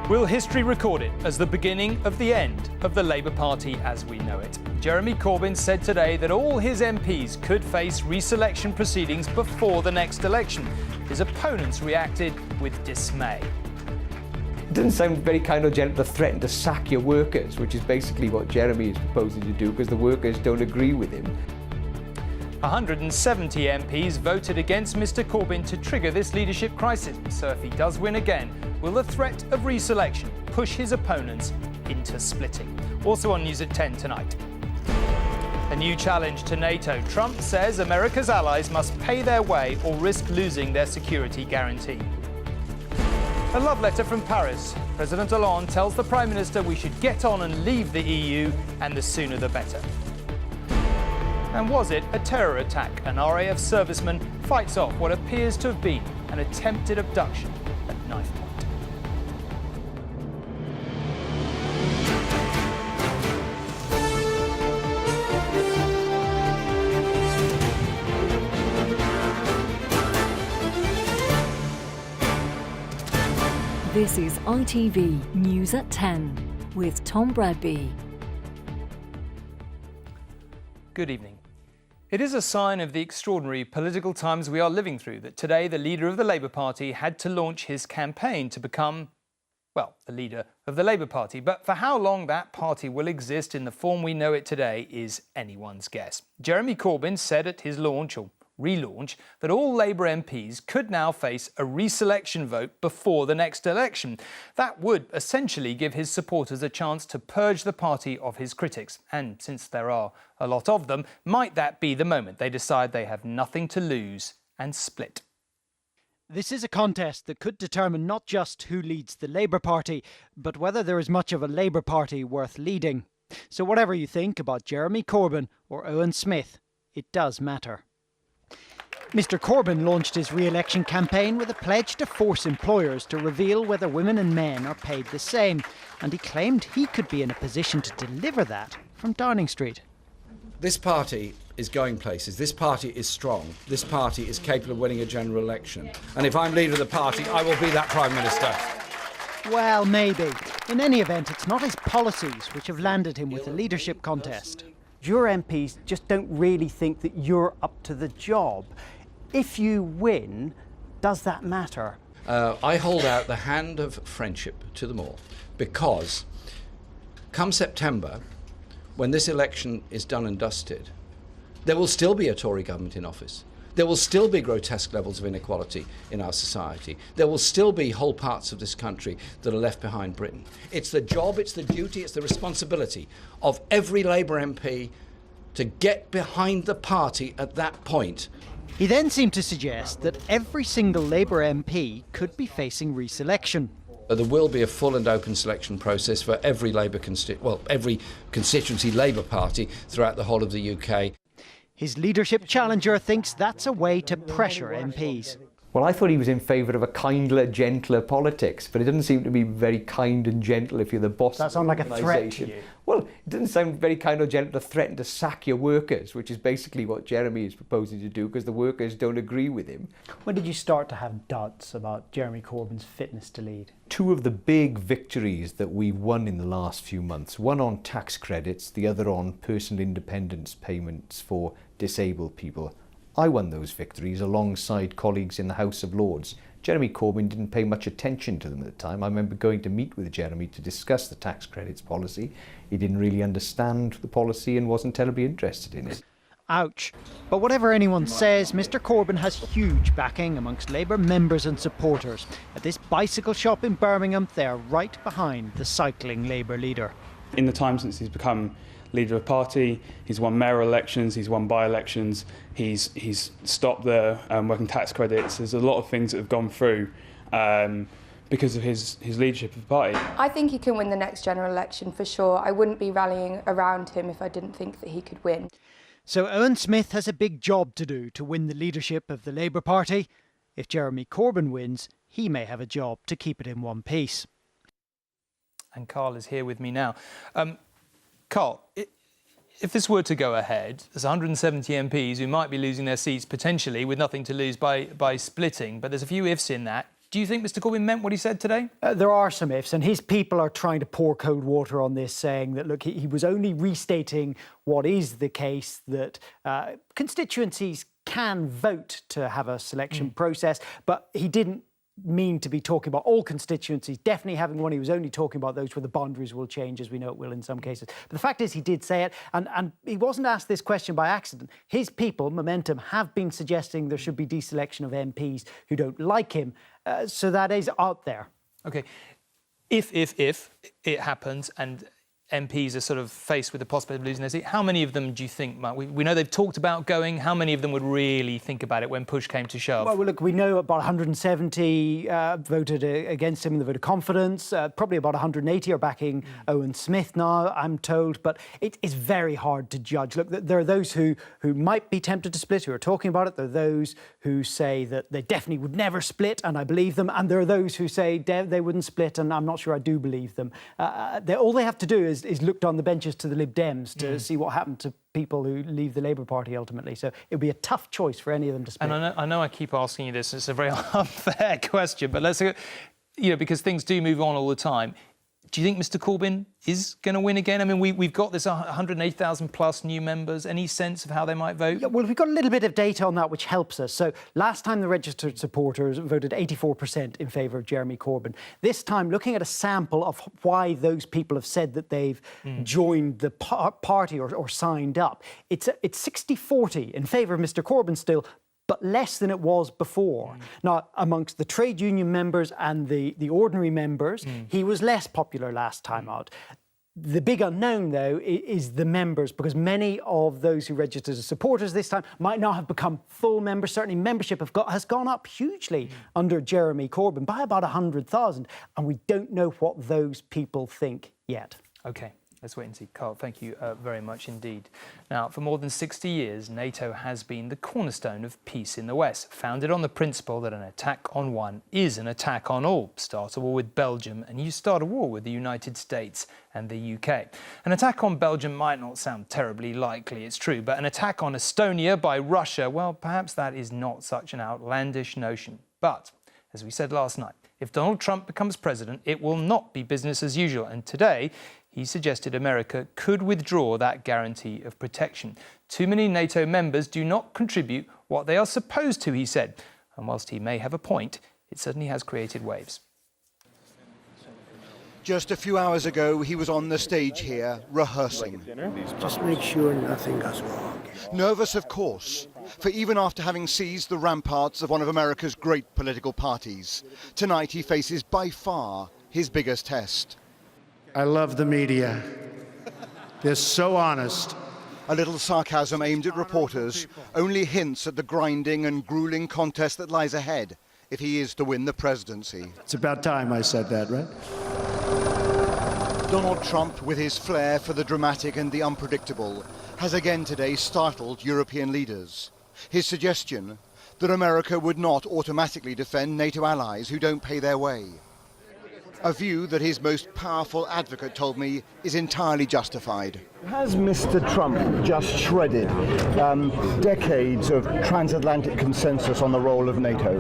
Will history record it as the beginning of the end of the Labour Party as we know it? Jeremy Corbyn said today that all his MPs could face re-selection proceedings before the next election. His opponents reacted with dismay. It doesn't sound very kind or gentle to threaten to sack your workers, which is basically what Jeremy is proposing to do because the workers don't agree with him. 170 MPs voted against Mr Corbyn to trigger this leadership crisis. So if he does win again, will the threat of re-selection push his opponents into splitting? Also on News at 10 tonight. A new challenge to NATO. Trump says America's allies must pay their way or risk losing their security guarantee. A love letter from Paris. President Hollande tells the Prime Minister we should get on and leave the EU, and the sooner the better. And was it a terror attack? An RAF serviceman fights off what appears to have been an attempted abduction at knife point. This is ITV News at 10 with Tom Bradby. Good evening. It is a sign of the extraordinary political times we are living through that today the leader of the Labour Party had to launch his campaign to become, well, the leader of the Labour Party. But for how long that party will exist in the form we know it today is anyone's guess. Jeremy Corbyn said at his launch, or relaunch, that all Labour MPs could now face a re-selection vote before the next election. That would essentially give his supporters a chance to purge the party of his critics. And since there are a lot of them, might that be the moment they decide they have nothing to lose and split? This is a contest that could determine not just who leads the Labour Party, but whether there is much of a Labour Party worth leading. So whatever you think about Jeremy Corbyn or Owen Smith, it does matter. Mr Corbyn launched his re-election campaign with a pledge to force employers to reveal whether women and men are paid the same, and he claimed he could be in a position to deliver that from Downing Street. This party is going places. This party is strong. This party is capable of winning a general election. And if I'm leader of the party, I will be that Prime Minister. Well, maybe. In any event, it's not his policies which have landed him with the leadership contest. Your MPs just don't really think that you're up to the job. If you win, does that matter? I hold out the hand of friendship to them all because come September, when this election is done and dusted, there will still be a Tory government in office. There will still be grotesque levels of inequality in our society. There will still be whole parts of this country that are left behind Britain. It's the job, it's the duty, it's the responsibility of every Labour MP to get behind the party at that point. He then seemed to suggest that every single Labour MP could be facing re-selection. There will be a full and open selection process for every every constituency Labour Party throughout the whole of the UK. His leadership challenger thinks that's a way to pressure MPs. Well, I thought he was in favour of a kindler, gentler politics, but it doesn't seem to be very kind and gentle if you're the boss That of sounds an like a threat to you. Well, it doesn't sound very kind or gentle to threaten to sack your workers, which is basically what Jeremy is proposing to do because the workers don't agree with him. When did you start to have doubts about Jeremy Corbyn's fitness to lead? Two of the big victories that we've won in the last few months, one on tax credits, the other on personal independence payments for disabled people. I won those victories alongside colleagues in the House of Lords. Jeremy Corbyn didn't pay much attention to them at the time. I remember going to meet with Jeremy to discuss the tax credits policy. He didn't really understand the policy and wasn't terribly interested in it. Ouch. But whatever anyone says, Mr Corbyn has huge backing amongst Labour members and supporters. At this bicycle shop in Birmingham, they are right behind the cycling Labour leader. In the time since he's become leader of the party, he's won mayoral elections, he's won by-elections, he's stopped the working tax credits. There's a lot of things that have gone through because of his leadership of the party. I think he can win the next general election for sure. I wouldn't be rallying around him if I didn't think that he could win. So Owen Smith has a big job to do to win the leadership of the Labour Party. If Jeremy Corbyn wins, he may have a job to keep it in one piece. And Carl is here with me now. Carl, if this were to go ahead, there's 170 MPs who might be losing their seats potentially with nothing to lose by splitting, but there's a few ifs in that. Do you think Mr Corbyn meant what he said today? There are some ifs, and his people are trying to pour cold water on this, saying that, look, he was only restating what is the case, that constituencies can vote to have a selection process, but he didn't mean to be talking about all constituencies, definitely having one. He was only talking about those where the boundaries will change, as we know it will in some cases. But the fact is he did say it, and he wasn't asked this question by accident. His people, Momentum, have been suggesting there should be deselection of MPs who don't like him, so that is out there. OK, if it happens and MPs are sort of faced with the prospect of losing their seat, how many of them do you think might... We know they've talked about going. How many of them would really think about it when push came to shove? Well, look, we know about 170 voted against him in the vote of confidence. Probably about 180 are backing Owen Smith now, I'm told. But it is very hard to judge. Look, there are those who might be tempted to split, who are talking about it. There are those who say that they definitely would never split, and I believe them. And there are those who say they wouldn't split, and I'm not sure I do believe them. All they have to do is look down the benches to the Lib Dems to see what happened to people who leave the Labour Party ultimately. So it would be a tough choice for any of them to split. And I know I keep asking you this, it's a very unfair question, but let's, because things do move on all the time. Do you think Mr Corbyn is going to win again? I mean, we've got this 180,000 plus new members. Any sense of how they might vote? Yeah, well, we've got a little bit of data on that which helps us. So last time the registered supporters voted 84% in favour of Jeremy Corbyn. This time, looking at a sample of why those people have said that they've joined the party or signed up, it's 60-40 in favour of Mr Corbyn still, but less than it was before. Now, amongst the trade union members and the ordinary members, he was less popular last time out. The big unknown, though, is the members, because many of those who registered as supporters this time might now have become full members. Certainly membership has gone up hugely under Jeremy Corbyn by about 100,000, and we don't know what those people think yet. OK. Let's wait and see. Carl, thank you very much indeed. Now, for more than 60 years, NATO has been the cornerstone of peace in the West, founded on the principle that an attack on one is an attack on all. Start a war with Belgium and you start a war with the United States and the UK. An attack on Belgium might not sound terribly likely, it's true, but an attack on Estonia by Russia, well, perhaps that is not such an outlandish notion. But, as we said last night, if Donald Trump becomes president, it will not be business as usual. And today, he suggested America could withdraw that guarantee of protection. Too many NATO members do not contribute what they are supposed to, he said. And whilst he may have a point, it certainly has created waves. Just a few hours ago, he was on the stage here, rehearsing. Just make sure nothing goes wrong. Nervous, of course, for even after having seized the ramparts of one of America's great political parties, tonight he faces by far his biggest test. I love the media. They're so honest. A little sarcasm aimed at reporters only hints at the grinding and grueling contest that lies ahead if he is to win the presidency. It's about time I said that, right? Donald Trump, with his flair for the dramatic and the unpredictable, has again today startled European leaders. His suggestion that America would not automatically defend NATO allies who don't pay their way. A view that his most powerful advocate told me is entirely justified. Has Mr. Trump just shredded decades of transatlantic consensus on the role of NATO?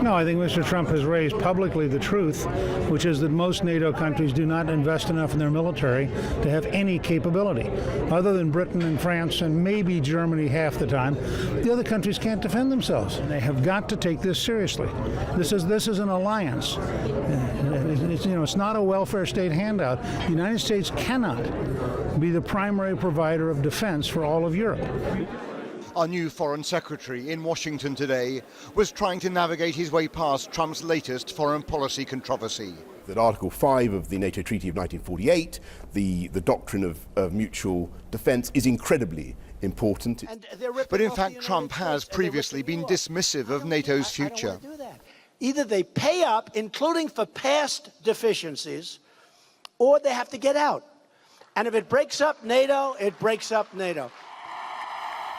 No, I think Mr. Trump has raised publicly the truth, which is that most NATO countries do not invest enough in their military to have any capability. Other than Britain and France and maybe Germany half the time, the other countries can't defend themselves. And they have got to take this seriously. This is an alliance. It's not a welfare state handout. The United States cannot be the primary provider of defense for all of Europe. Our new foreign secretary in Washington today was trying to navigate his way past Trump's latest foreign policy controversy. That Article 5 of the NATO Treaty of 1948, the doctrine of mutual defence, is incredibly important. But in fact, Trump has previously been dismissive of NATO's future. Either they pay up, including for past deficiencies, or they have to get out. And if it breaks up NATO, it breaks up NATO.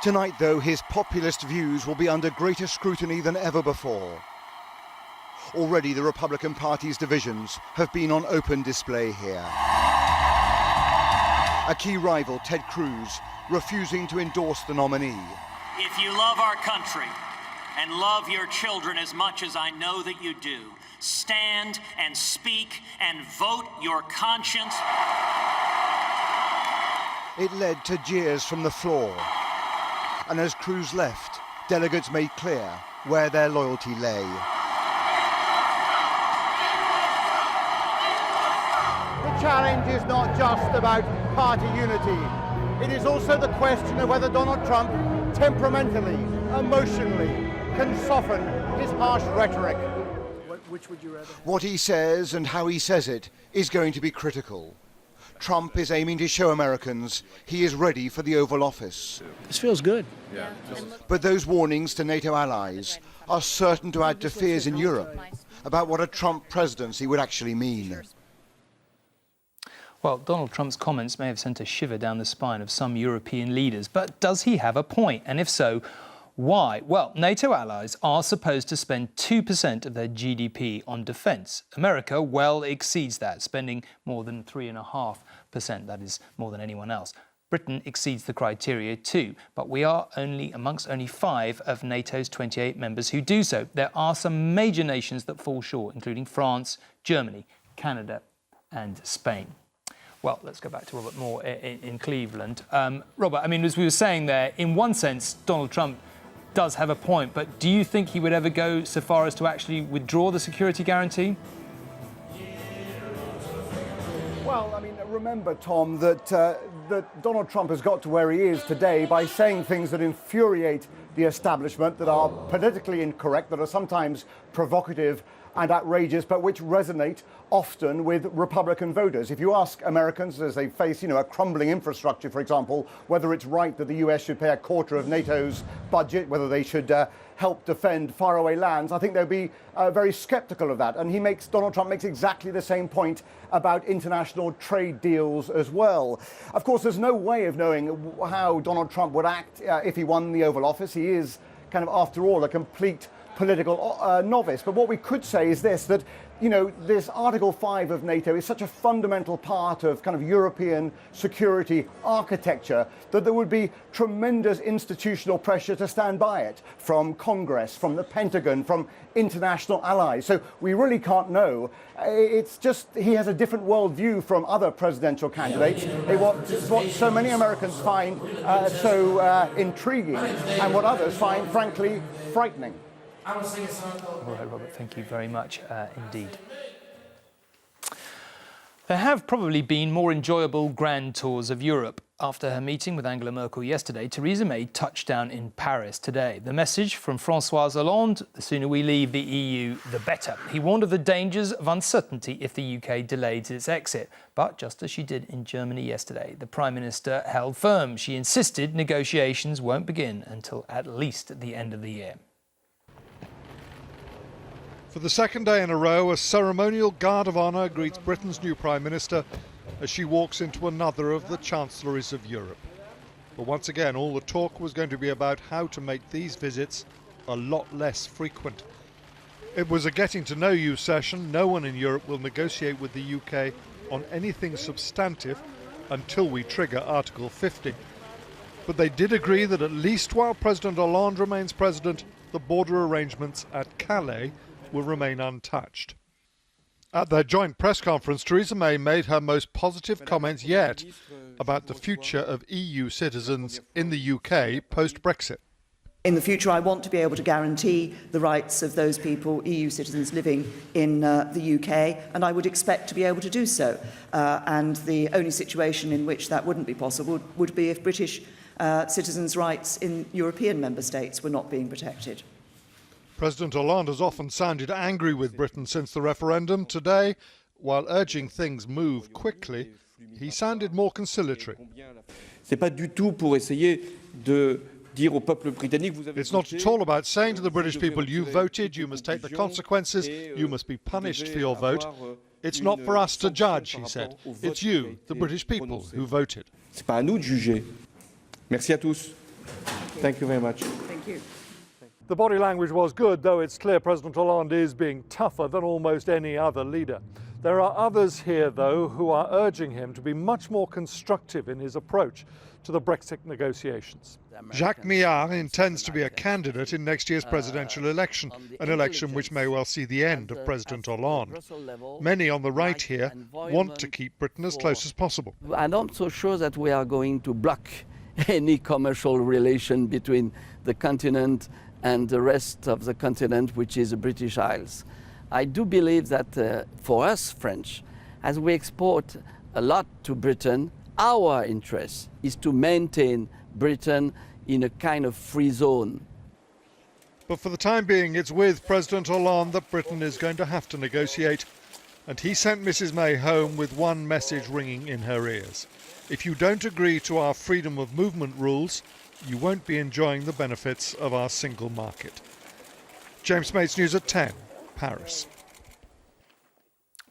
Tonight, though, his populist views will be under greater scrutiny than ever before. Already, the Republican Party's divisions have been on open display here. A key rival, Ted Cruz, refusing to endorse the nominee. If you love our country, and love your children as much as I know that you do. Stand and speak and vote your conscience. It led to jeers from the floor. And as Cruz left, delegates made clear where their loyalty lay. The challenge is not just about party unity. It is also the question of whether Donald Trump temperamentally, emotionally, can soften his harsh rhetoric. Which would you rather? What he says and how he says it is going to be critical. Trump is aiming to show Americans he is ready for the Oval Office. This feels good. Yeah. But those warnings to NATO allies are certain to add to fears in Europe about what a Trump presidency would actually mean. Well, Donald Trump's comments may have sent a shiver down the spine of some European leaders, but does he have a point? And if so, why? Well, NATO allies are supposed to spend 2% of their GDP on defence. America well exceeds that, spending more than 3.5%. That is more than anyone else. Britain exceeds the criteria too, but we are amongst only 5 of NATO's 28 members who do so. There are some major nations that fall short, including France, Germany, Canada and Spain. Well, let's go back to Robert Moore in Cleveland. Robert, I mean, as we were saying there, in one sense, Donald Trump does have a point, but do you think he would ever go so far as to actually withdraw the security guarantee? Well, I mean, remember, Tom, that Donald Trump has got to where he is today by saying things that infuriate the establishment, that are politically incorrect, that are sometimes provocative and outrageous, but which resonate often with Republican voters. If you ask Americans as they face, a crumbling infrastructure, for example, whether it's right that the US should pay a quarter of NATO's budget, whether they should help defend faraway lands, I think they'll be very skeptical of that. And Donald Trump makes exactly the same point about international trade deals as well. Of course, there's no way of knowing how Donald Trump would act if he won the Oval Office. He is kind of, after all, a complete political novice. But what we could say is this, that this Article 5 of NATO is such a fundamental part of kind of European security architecture that there would be tremendous institutional pressure to stand by it from Congress, from the Pentagon, from international allies. So we really can't know. It's just he has a different worldview from other presidential candidates. It's what so many Americans find so intriguing and what others find, frankly, frightening. All right, Robert, thank you very much indeed. There have probably been more enjoyable grand tours of Europe. After her meeting with Angela Merkel yesterday, Theresa May touched down in Paris today. The message from François Hollande: the sooner we leave the EU, the better. He warned of the dangers of uncertainty if the UK delayed its exit. But just as she did in Germany yesterday, the Prime Minister held firm. She insisted negotiations won't begin until at least the end of the year. For the second day in a row, a ceremonial guard of honour greets Britain's new Prime Minister as she walks into another of the chancelleries of Europe. But once again, all the talk was going to be about how to make these visits a lot less frequent. It was a getting-to-know-you session. No one in Europe will negotiate with the UK on anything substantive until we trigger Article 50. But they did agree that at least while President Hollande remains president, the border arrangements at Calais will remain untouched. At their joint press conference, Theresa May made her most positive comments yet about the future of EU citizens in the UK post-Brexit. In the future, I want to be able to guarantee the rights of those people, EU citizens living in the UK, and I would expect to be able to do so. And the only situation in which that wouldn't be possible would be if British citizens' rights in European member states were not being protected. President Hollande has often sounded angry with Britain since the referendum. Today, while urging things move quickly, he sounded more conciliatory. It's not at all about saying to the British people, you voted, you must take the consequences, you must be punished for your vote. It's not for us to judge, he said. It's you, the British people, who voted. C'est pas à nous de juger. Merci à tous. Thank you very much. Thank you. The body language was good, though it's clear President Hollande is being tougher than almost any other leader. There are others here, though, who are urging him to be much more constructive in his approach to the Brexit negotiations. Jacques Millard intends to be a candidate in next year's presidential election, an election which may well see the end of President Hollande. Many on the right here want to keep Britain as close as possible. I'm not so sure that we are going to block any commercial relation between the continent and the rest of the continent, which is the British Isles. I do believe that for us French, as we export a lot to Britain, our interest is to maintain Britain in a kind of free zone. But for the time being, it's with President Hollande that Britain is going to have to negotiate. And he sent Mrs May home with one message ringing in her ears. If you don't agree to our freedom of movement rules, you won't be enjoying the benefits of our single market. James Mates, News at 10, Paris.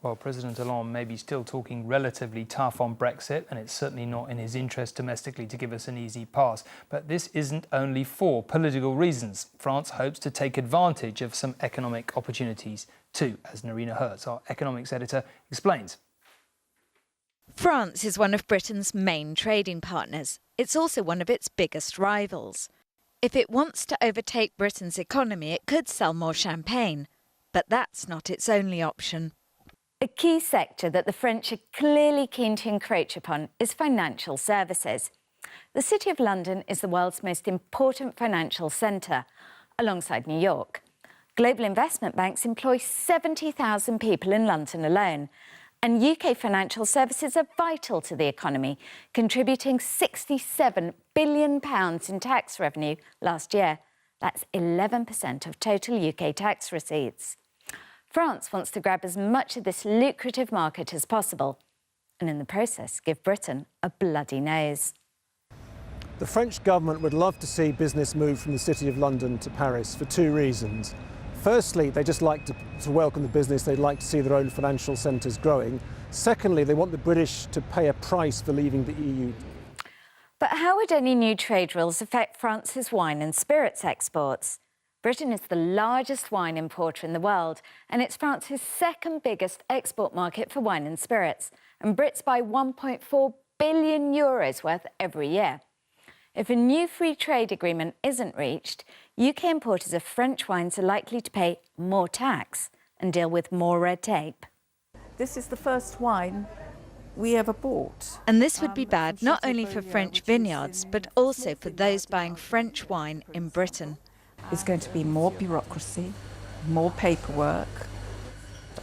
Well, President Hollande may be still talking relatively tough on Brexit, and it's certainly not in his interest domestically to give us an easy pass. But this isn't only for political reasons. France hopes to take advantage of some economic opportunities too, as Narina Hertz, our economics editor, explains. France is one of Britain's main trading partners. It's also one of its biggest rivals. If it wants to overtake Britain's economy, it could sell more champagne. But that's not its only option. A key sector that the French are clearly keen to encroach upon is financial services. The City of London is the world's most important financial centre, alongside New York. Global investment banks employ 70,000 people in London alone, and UK financial services are vital to the economy, contributing £67 billion in tax revenue last year. That's 11% of total UK tax receipts. France wants to grab as much of this lucrative market as possible, and in the process give Britain a bloody nose. The French government would love to see business move from the City of London to Paris for two reasons. Firstly, they just like to welcome the business. They'd like to see their own financial centres growing. Secondly, they want the British to pay a price for leaving the EU. But how would any new trade rules affect France's wine and spirits exports? Britain is the largest wine importer in the world, and it's France's second biggest export market for wine and spirits. And Brits buy €1.4 billion worth every year. If a new free trade agreement isn't reached, UK importers of French wines are likely to pay more tax and deal with more red tape. This is the first wine we ever bought. And this would be bad not only for French vineyards, but also for those buying French wine in Britain. There's going to be more bureaucracy, more paperwork.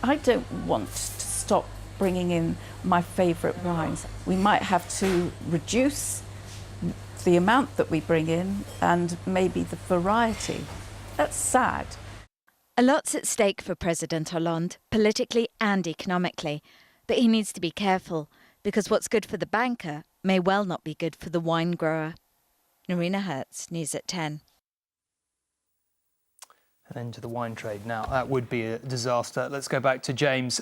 I don't want to stop bringing in my favourite wines. We might have to reduce the amount that we bring in and maybe the variety. That's sad. A lot's at stake for President Hollande, politically and economically. But he needs to be careful, because what's good for the banker may well not be good for the wine grower. Narina Hertz, News at 10. And then to the wine trade now. That would be a disaster. Let's go back to James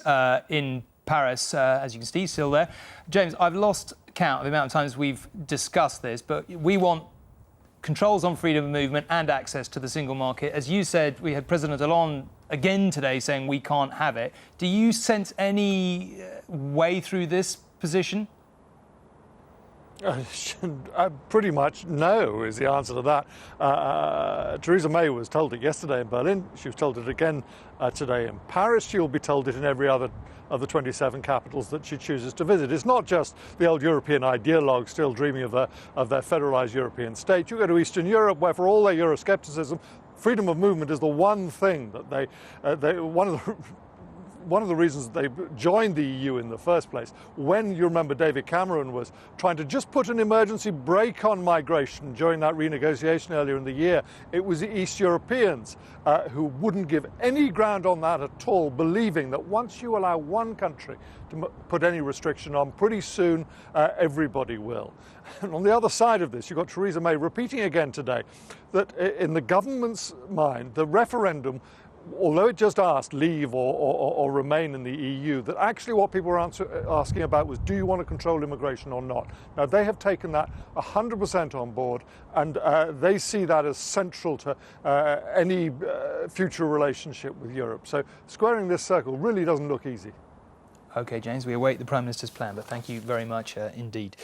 in Paris. As you can see, he's still there. James, I've lost count of the amount of times we've discussed this, but we want controls on freedom of movement and access to the single market. As you said, we had President Hollande again today saying we can't have it. Do you sense any way through this position? Pretty much no is the answer to that. Theresa May was told it yesterday in Berlin. She was told it again today in Paris. She will be told it in every other of the 27 capitals that she chooses to visit. It's not just the old European ideologues still dreaming of their federalised European state. You go to Eastern Europe, where for all their Euroscepticism, freedom of movement is the one thing that one of the reasons they joined the EU in the first place. When, you remember, David Cameron was trying to just put an emergency brake on migration during that renegotiation earlier in the year, it was the East Europeans who wouldn't give any ground on that at all, believing that once you allow one country to put any restriction on, pretty soon everybody will. And on the other side of this, you've got Theresa May repeating again today that in the government's mind, the referendum, although it just asked leave or remain in the EU, that actually what people were asking about was, do you want to control immigration or not? Now, they have taken that 100% on board, and they see that as central to any future relationship with Europe. So squaring this circle really doesn't look easy. OK, James, we await the Prime Minister's plan, but thank you very much indeed.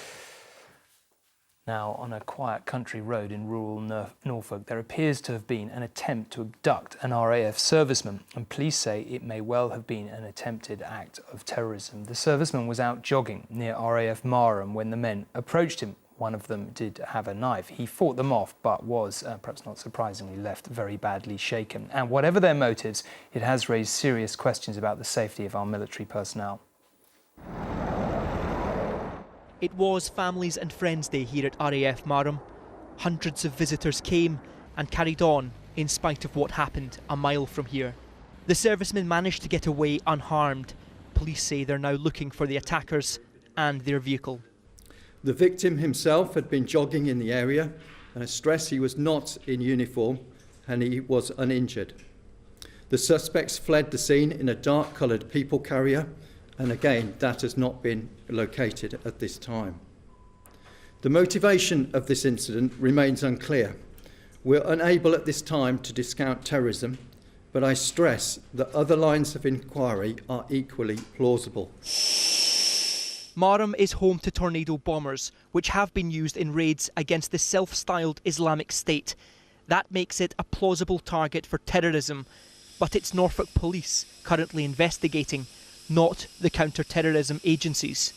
Now, on a quiet country road in rural Norfolk, there appears to have been an attempt to abduct an RAF serviceman, and police say it may well have been an attempted act of terrorism. The serviceman was out jogging near RAF Marham when the men approached him. One of them did have a knife. He fought them off, but was, perhaps not surprisingly, left very badly shaken. And whatever their motives, it has raised serious questions about the safety of our military personnel. It was Families and Friends Day here at RAF Marham. Hundreds of visitors came and carried on in spite of what happened a mile from here. The servicemen managed to get away unharmed. Police say they're now looking for the attackers and their vehicle. The victim himself had been jogging in the area, and I stress he was not in uniform and he was uninjured. The suspects fled the scene in a dark-coloured people carrier, and again, that has not been located at this time. The motivation of this incident remains unclear. We're unable at this time to discount terrorism, but I stress that other lines of inquiry are equally plausible. Marham is home to tornado bombers, which have been used in raids against the self-styled Islamic State. That makes it a plausible target for terrorism, but it's Norfolk Police currently investigating, not the counter-terrorism agencies.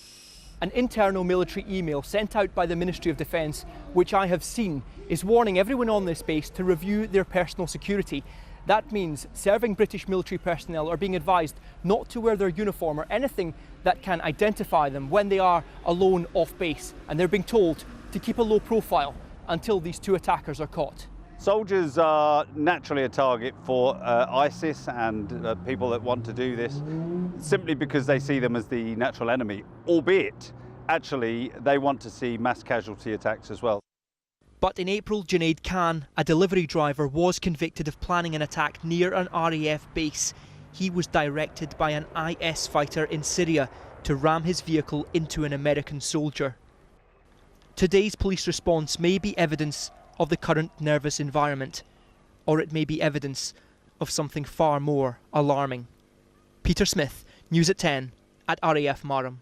An internal military email sent out by the Ministry of Defence, which I have seen, is warning everyone on this base to review their personal security. That means serving British military personnel are being advised not to wear their uniform or anything that can identify them when they are alone off base, and they're being told to keep a low profile until these two attackers are caught. Soldiers are naturally a target for ISIS and people that want to do this simply because they see them as the natural enemy, albeit actually they want to see mass casualty attacks as well. But in April, Junaid Khan, a delivery driver, was convicted of planning an attack near an RAF base. He was directed by an IS fighter in Syria to ram his vehicle into an American soldier. Today's police response may be evidence of the current nervous environment, or it may be evidence of something far more alarming. Peter Smith, News at 10 at RAF Marham.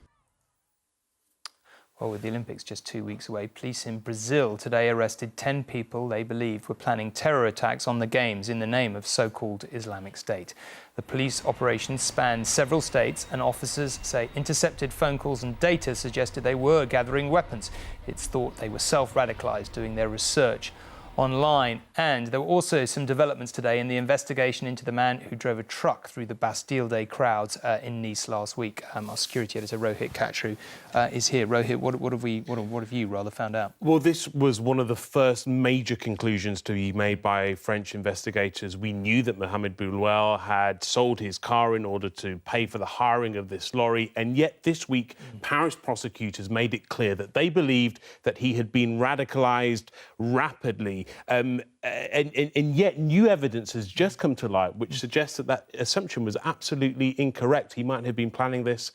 Well, with the Olympics just 2 weeks away, police in Brazil today arrested 10 people they believed were planning terror attacks on the Games in the name of so-called Islamic State. The police operation spanned several states, and officers say intercepted phone calls and data suggested they were gathering weapons. It's thought they were self-radicalised doing their research online. And there were also some developments today in the investigation into the man who drove a truck through the Bastille Day crowds in Nice last week. Our security editor Rohit Kachru is here. Rohit, what have you rather found out? Well, this was one of the first major conclusions to be made by French investigators. We knew that Mohamed Boulouel had sold his car in order to pay for the hiring of this lorry, and yet this week Paris prosecutors made it clear that they believed that he had been radicalised rapidly. And yet new evidence has just come to light which suggests that that assumption was absolutely incorrect. He might have been planning this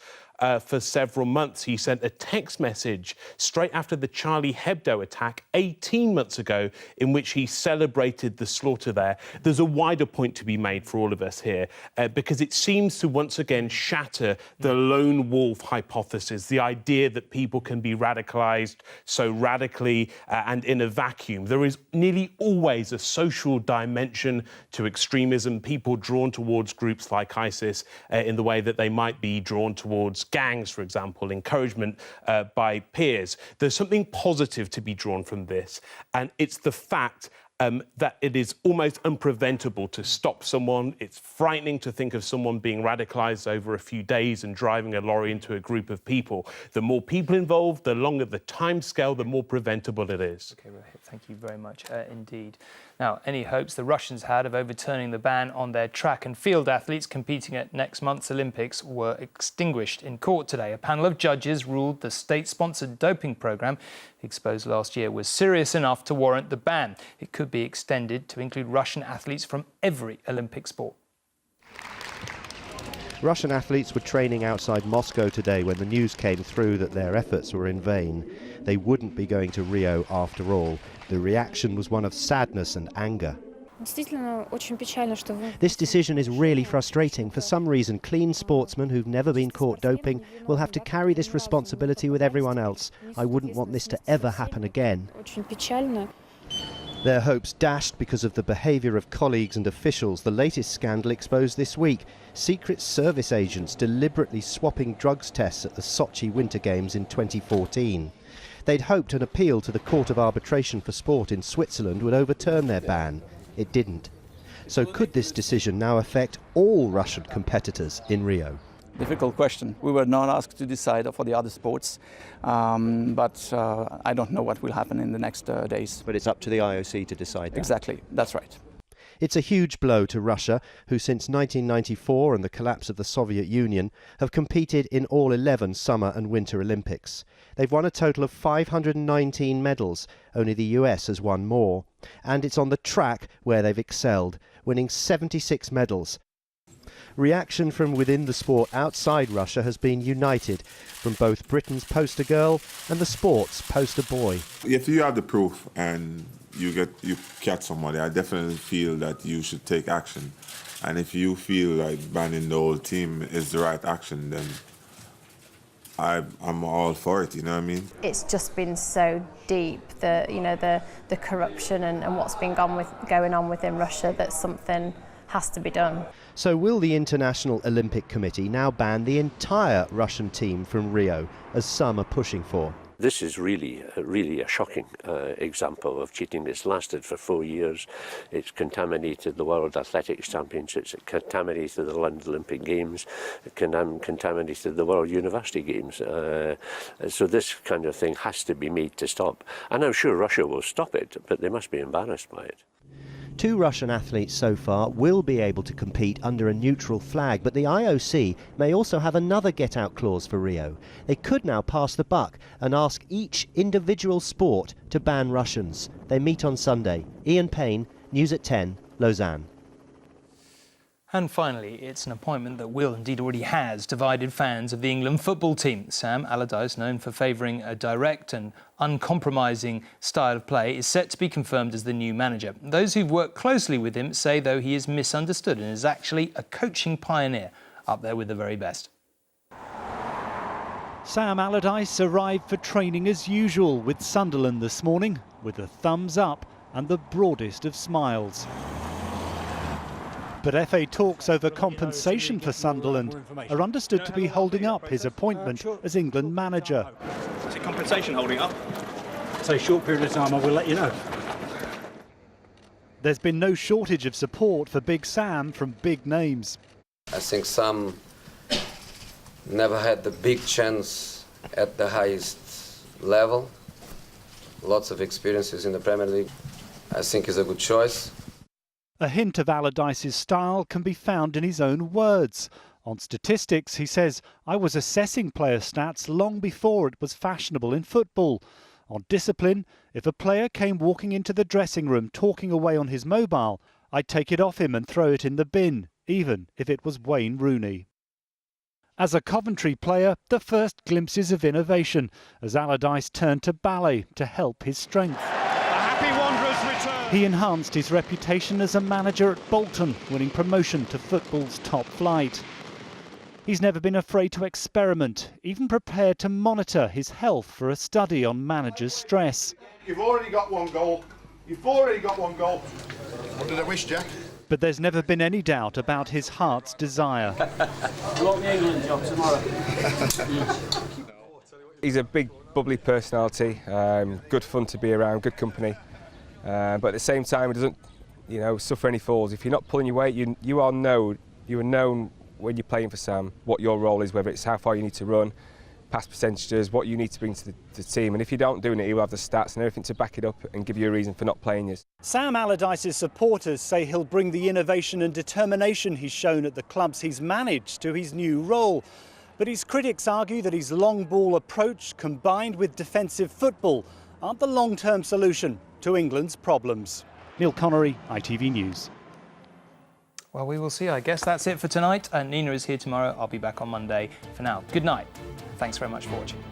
for several months. He sent a text message straight after the Charlie Hebdo attack 18 months ago in which he celebrated the slaughter there. There's a wider point to be made for all of us here because it seems to once again shatter the lone wolf hypothesis, the idea that people can be radicalised so radically and in a vacuum. There is nearly always a social dimension to extremism, people drawn towards groups like ISIS in the way that they might be drawn towards gangs, for example, encouragement by peers. There's something positive to be drawn from this, and it's the fact that it is almost unpreventable to stop someone. It's frightening to think of someone being radicalised over a few days and driving a lorry into a group of people. The more people involved, the longer the timescale, the more preventable it is. OK, Rohit, thank you very much indeed. Now, any hopes the Russians had of overturning the ban on their track and field athletes competing at next month's Olympics were extinguished in court today. A panel of judges ruled the state-sponsored doping programme exposed last year was serious enough to warrant the ban. It could be extended to include Russian athletes from every Olympic sport. Russian athletes were training outside Moscow today when the news came through that their efforts were in vain. They wouldn't be going to Rio after all. The reaction was one of sadness and anger. This decision is really frustrating. For some reason, clean sportsmen who've never been caught doping will have to carry this responsibility with everyone else. I wouldn't want this to ever happen again. Their hopes dashed because of the behaviour of colleagues and officials. The latest scandal exposed this week. Secret Service agents deliberately swapping drugs tests at the Sochi Winter Games in 2014. They'd hoped an appeal to the Court of Arbitration for Sport in Switzerland would overturn their ban. It didn't. So could this decision now affect all Russian competitors in Rio? Difficult question. We were not asked to decide for the other sports, but I don't know what will happen in the next days. But it's up to the IOC to decide that. Exactly, that's right. It's a huge blow to Russia, who since 1994 and the collapse of the Soviet Union have competed in all 11 Summer and Winter Olympics. They've won a total of 519 medals, only the US has won more. And it's on the track where they've excelled, winning 76 medals. Reaction from within the sport outside Russia has been united, from both Britain's poster girl and the sport's poster boy. If you have the proof and you catch somebody, I definitely feel that you should take action. And if you feel like banning the whole team is the right action, then I'm all for it, you know what I mean? It's just been so deep, the corruption and what's been going on within Russia, that something has to be done. So will the International Olympic Committee now ban the entire Russian team from Rio, as some are pushing for? This is really a shocking example of cheating. It's lasted for 4 years. It's contaminated the World Athletics Championships. It contaminated the London Olympic Games. It contaminated the World University Games. So this kind of thing has to be made to stop. And I'm sure Russia will stop it, but they must be embarrassed by it. 2 Russian athletes so far will be able to compete under a neutral flag, but the IOC may also have another get-out clause for Rio. They could now pass the buck and ask each individual sport to ban Russians. They meet on Sunday. Ian Payne, News at 10, Lausanne. And finally, it's an appointment that will, indeed already has, divided fans of the England football team. Sam Allardyce, known for favouring a direct and uncompromising style of play, is set to be confirmed as the new manager. Those who've worked closely with him say, though, he is misunderstood and is actually a coaching pioneer, up there with the very best. Sam Allardyce arrived for training as usual with Sunderland this morning, with a thumbs up and the broadest of smiles. But FA talks over compensation for Sunderland are understood to be holding up his appointment as England manager. Is it compensation holding up? So a short period of time, I will let you know. There's been no shortage of support for Big Sam from big names. I think Sam never had the big chance at the highest level. Lots of experiences in the Premier League. I think he's a good choice. A hint of Allardyce's style can be found in his own words. On statistics, he says, "I was assessing player stats long before it was fashionable in football." On discipline, if a player came walking into the dressing room talking away on his mobile, I'd take it off him and throw it in the bin, even if it was Wayne Rooney. As a Coventry player, the first glimpses of innovation as Allardyce turned to ballet to help his strength. He enhanced his reputation as a manager at Bolton, winning promotion to football's top flight. He's never been afraid to experiment, even prepared to monitor his health for a study on managers' stress. You've already got one goal. You've already got one goal. What did I wish, Jack? But there's never been any doubt about his heart's desire. You want the England job tomorrow? He's a big, bubbly personality, good fun to be around, good company. But at the same time, he doesn't, suffer any falls. If you're not pulling your weight, you are known when you're playing for Sam what your role is, whether it's how far you need to run, pass percentages, what you need to bring to the team. And if you don't doing it, he'll have the stats and everything to back it up and give you a reason for not playing you. Sam Allardyce's supporters say he'll bring the innovation and determination he's shown at the clubs he's managed to his new role. But his critics argue that his long ball approach, combined with defensive football, aren't the long-term solution to England's problems. Neil Connery, ITV News. Well, we will see. I guess that's it for tonight. Nina is here tomorrow. I'll be back on Monday. For now, good night. Thanks very much for watching.